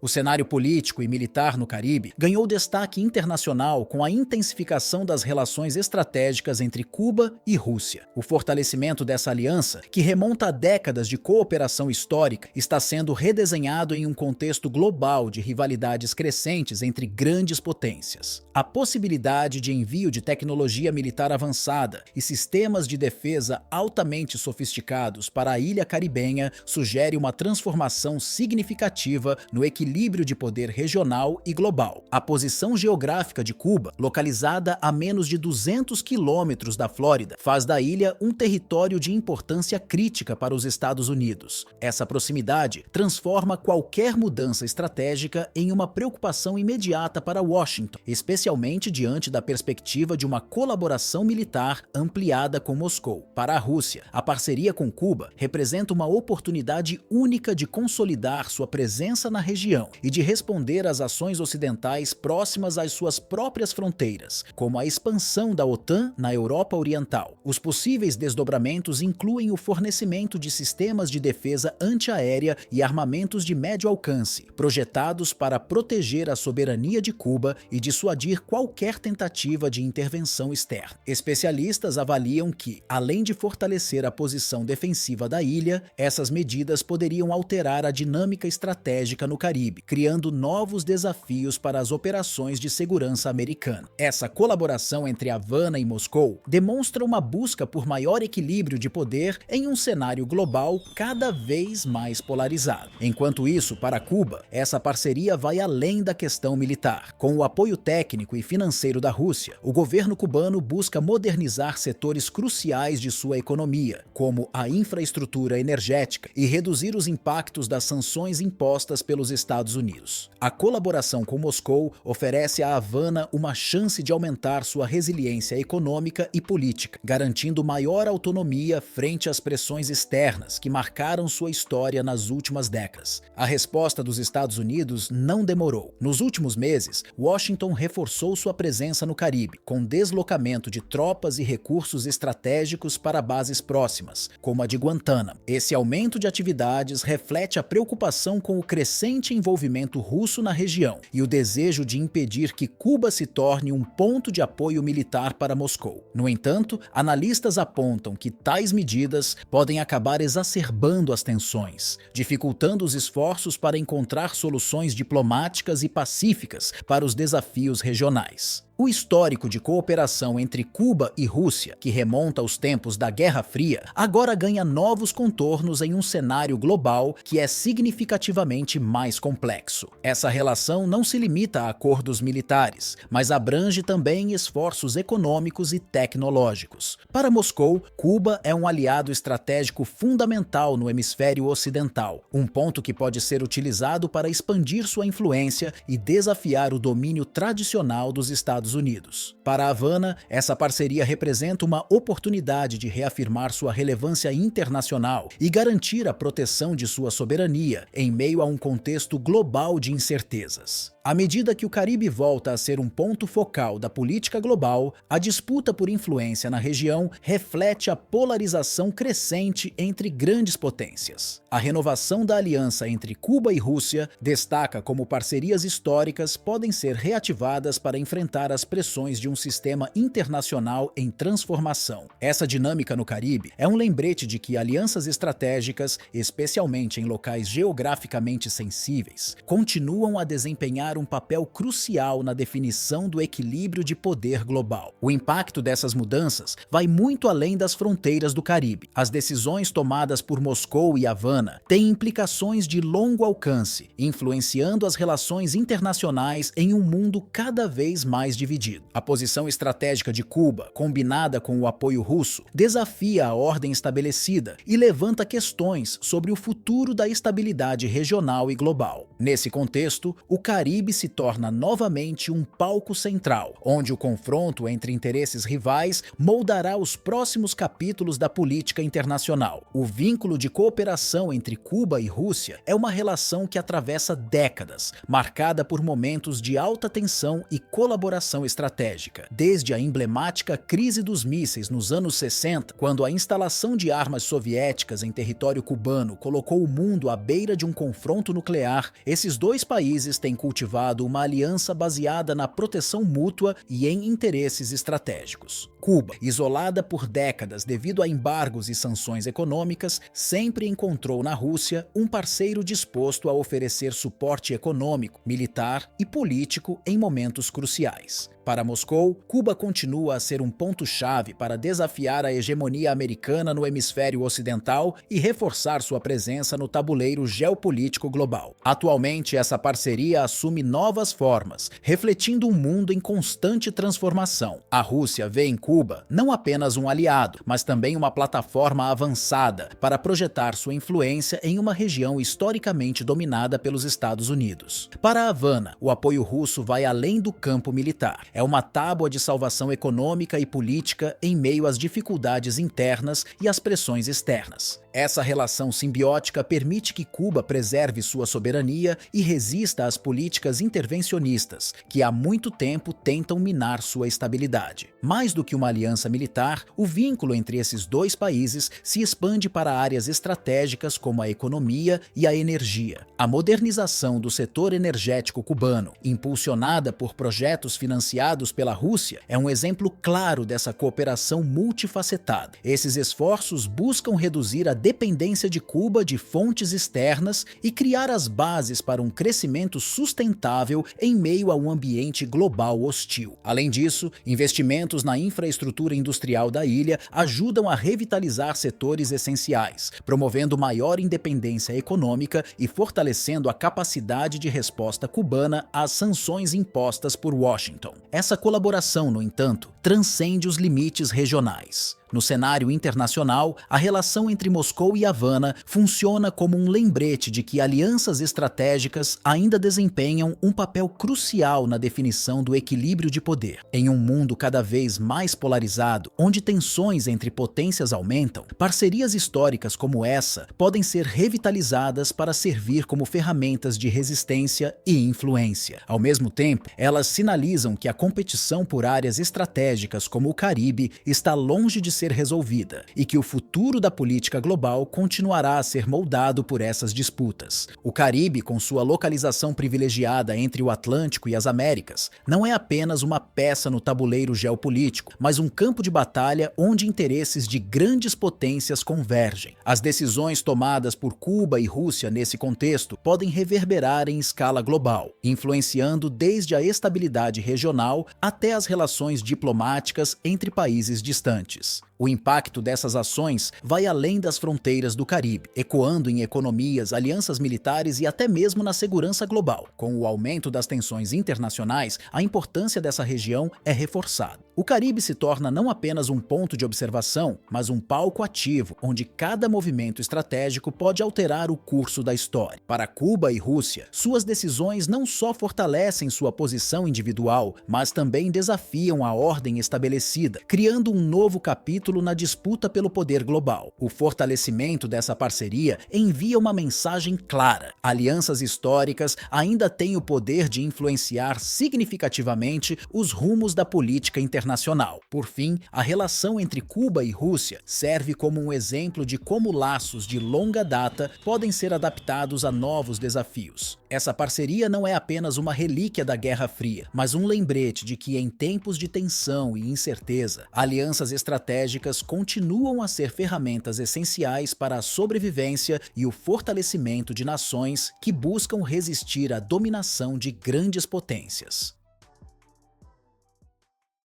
O cenário político e militar no Caribe ganhou destaque internacional com a intensificação das relações estratégicas entre Cuba e Rússia. O fortalecimento dessa aliança, que remonta a décadas de cooperação histórica, está sendo redesenhado em um contexto global de rivalidades crescentes entre grandes potências. A possibilidade de envio de tecnologia militar avançada e sistemas de defesa altamente sofisticados para a ilha caribenha sugere uma transformação significativa no equilíbrio de poder regional e global. A posição geográfica de Cuba, localizada a menos de 200 quilômetros da Flórida, faz da ilha um território de importância crítica para os Estados Unidos. Essa proximidade transforma qualquer mudança estratégica em uma preocupação imediata para Washington, especialmente diante da perspectiva de uma colaboração militar ampliada com Moscou. Para a Rússia, a parceria com Cuba representa uma oportunidade única de consolidar sua presença na região e de responder às ações ocidentais próximas às suas próprias fronteiras, como a expansão da OTAN na Europa Oriental. Os possíveis desdobramentos incluem o fornecimento de sistemas de defesa antiaérea e armamentos de médio alcance, projetados para proteger a soberania de Cuba e dissuadir qualquer tentativa de intervenção externa. Especialistas avaliam que, além de fortalecer a posição defensiva da ilha, essas medidas poderiam alterar a dinâmica estratégica no Caribe, criando novos desafios para as operações de segurança americana. Essa colaboração entre Havana e Moscou demonstra uma busca por maior equilíbrio de poder em um cenário global cada vez mais polarizado. Enquanto isso, para Cuba, essa parceria vai além da questão militar. Com o apoio técnico e financeiro da Rússia, o governo cubano busca modernizar setores cruciais de sua economia, como a infraestrutura energética, e reduzir os impactos das sanções impostas pelos Estados Unidos. A colaboração com Moscou oferece a Havana uma chance de aumentar sua resiliência econômica e política, garantindo maior autonomia frente às pressões externas que marcaram sua história nas últimas décadas. A resposta dos Estados Unidos não demorou. Nos últimos meses, Washington reforçou sua presença no Caribe, com deslocamento de tropas e recursos estratégicos para bases próximas, como a de Guantánamo. Esse aumento de atividades reflete a preocupação com o crescente envolvimento russo na região e o desejo de impedir que Cuba se torne um ponto de apoio militar para Moscou. No entanto, analistas apontam que tais medidas podem acabar exacerbando as tensões, dificultando os esforços para encontrar soluções diplomáticas e pacíficas para os desafios regionais. O histórico de cooperação entre Cuba e Rússia, que remonta aos tempos da Guerra Fria, agora ganha novos contornos em um cenário global que é significativamente mais complexo. Essa relação não se limita a acordos militares, mas abrange também esforços econômicos e tecnológicos. Para Moscou, Cuba é um aliado estratégico fundamental no hemisfério ocidental, um ponto que pode ser utilizado para expandir sua influência e desafiar o domínio tradicional dos Estados Unidos. Para Havana, essa parceria representa uma oportunidade de reafirmar sua relevância internacional e garantir a proteção de sua soberania em meio a um contexto global de incertezas. À medida que o Caribe volta a ser um ponto focal da política global, a disputa por influência na região reflete a polarização crescente entre grandes potências. A renovação da aliança entre Cuba e Rússia destaca como parcerias históricas podem ser reativadas para enfrentar as pressões de um sistema internacional em transformação. Essa dinâmica no Caribe é um lembrete de que alianças estratégicas, especialmente em locais geograficamente sensíveis, continuam a desempenhar um papel crucial na definição do equilíbrio de poder global. O impacto dessas mudanças vai muito além das fronteiras do Caribe. As decisões tomadas por Moscou e Havana têm implicações de longo alcance, influenciando as relações internacionais em um mundo cada vez mais dividido. A posição estratégica de Cuba, combinada com o apoio russo, desafia a ordem estabelecida e levanta questões sobre o futuro da estabilidade regional e global. Nesse contexto, o Caribe Caribe se torna novamente um palco central, onde o confronto entre interesses rivais moldará os próximos capítulos da política internacional. O vínculo de cooperação entre Cuba e Rússia é uma relação que atravessa décadas, marcada por momentos de alta tensão e colaboração estratégica. Desde a emblemática crise dos mísseis nos anos 60, quando a instalação de armas soviéticas em território cubano colocou o mundo à beira de um confronto nuclear, esses dois países têm cultivado uma aliança baseada na proteção mútua e em interesses estratégicos. Cuba, isolada por décadas devido a embargos e sanções econômicas, sempre encontrou na Rússia um parceiro disposto a oferecer suporte econômico, militar e político em momentos cruciais. Para Moscou, Cuba continua a ser um ponto-chave para desafiar a hegemonia americana no hemisfério ocidental e reforçar sua presença no tabuleiro geopolítico global. Atualmente, essa parceria assume novas formas, refletindo um mundo em constante transformação. A Rússia vê em Cuba não apenas um aliado, mas também uma plataforma avançada para projetar sua influência em uma região historicamente dominada pelos Estados Unidos. Para Havana, o apoio russo vai além do campo militar. É uma tábua de salvação econômica e política em meio às dificuldades internas e às pressões externas. Essa relação simbiótica permite que Cuba preserve sua soberania e resista às políticas intervencionistas, que há muito tempo tentam minar sua estabilidade. Mais do que uma aliança militar, o vínculo entre esses dois países se expande para áreas estratégicas como a economia e a energia. A modernização do setor energético cubano, impulsionada por projetos financiados pela Rússia, é um exemplo claro dessa cooperação multifacetada. Esses esforços buscam reduzir a dependência de Cuba de fontes externas e criar as bases para um crescimento sustentável em meio a um ambiente global hostil. Além disso, investimentos na infraestrutura industrial da ilha ajudam a revitalizar setores essenciais, promovendo maior independência econômica e fortalecendo a capacidade de resposta cubana às sanções impostas por Washington. Essa colaboração, no entanto, transcende os limites regionais. No cenário internacional, a relação entre Moscou e Havana funciona como um lembrete de que alianças estratégicas ainda desempenham um papel crucial na definição do equilíbrio de poder. Em um mundo cada vez mais polarizado, onde tensões entre potências aumentam, parcerias históricas como essa podem ser revitalizadas para servir como ferramentas de resistência e influência. Ao mesmo tempo, elas sinalizam que a competição por áreas estratégicas como o Caribe está longe de ser resolvida e que o futuro da política global continuará a ser moldado por essas disputas. O Caribe, com sua localização privilegiada entre o Atlântico e as Américas, não é apenas uma peça no tabuleiro geopolítico, mas um campo de batalha onde interesses de grandes potências convergem. As decisões tomadas por Cuba e Rússia nesse contexto podem reverberar em escala global, influenciando desde a estabilidade regional até as relações diplomáticas entre países distantes. O impacto dessas ações vai além das fronteiras do Caribe, ecoando em economias, alianças militares e até mesmo na segurança global. Com o aumento das tensões internacionais, a importância dessa região é reforçada. O Caribe se torna não apenas um ponto de observação, mas um palco ativo, onde cada movimento estratégico pode alterar o curso da história. Para Cuba e Rússia, suas decisões não só fortalecem sua posição individual, mas também desafiam a ordem estabelecida, criando um novo capítulo na disputa pelo poder global. O fortalecimento dessa parceria envia uma mensagem clara: alianças históricas ainda têm o poder de influenciar significativamente os rumos da política internacional. Por fim, a relação entre Cuba e Rússia serve como um exemplo de como laços de longa data podem ser adaptados a novos desafios. Essa parceria não é apenas uma relíquia da Guerra Fria, mas um lembrete de que em tempos de tensão e incerteza, alianças estratégicas continuam a ser ferramentas essenciais para a sobrevivência e o fortalecimento de nações que buscam resistir à dominação de grandes potências.